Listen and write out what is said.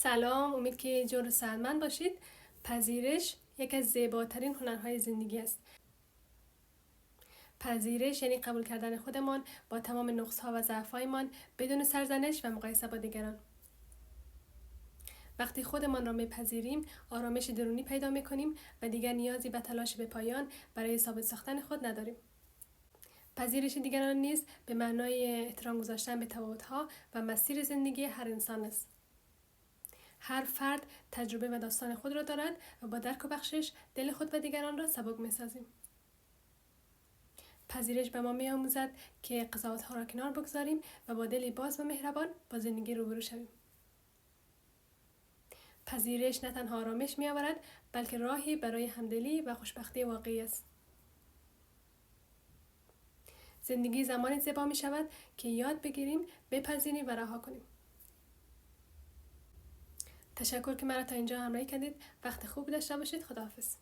سلام، امید که جور و سلامت باشید. پذیرش یک از زیباترین هنرهای زندگی است. پذیرش یعنی قبول کردن خودمان با تمام نقص‌ها و ضعف‌هایمان بدون سرزنش و مقایسه با دیگران. وقتی خودمان را میپذیریم، آرامش درونی پیدا میکنیم و دیگر نیازی به تلاش به پایان برای ثابت ساختن خود نداریم. پذیرش دیگران نیز به معنای احترام گذاشتن به تفاوت‌ها و مسیر زندگی هر انسان است. هر فرد تجربه و داستان خود را دارد و با درک و بخشش دل خود و دیگران را سبک می‌سازیم. پذیرش به ما می‌آموزد که قضاوت‌ها را کنار بگذاریم و با دلی باز و مهربان با زندگی روبرو شویم. پذیرش نه تنها آرامش می‌آورد، بلکه راهی برای همدلی و خوشبختی واقعی است. زندگی زمانی زیبا می‌شود که یاد بگیریم، بپذیریم و رها کنیم. تشکر که مرا تا اینجا همراهی کردید. وقت خوب داشته باشید. خداحافظ.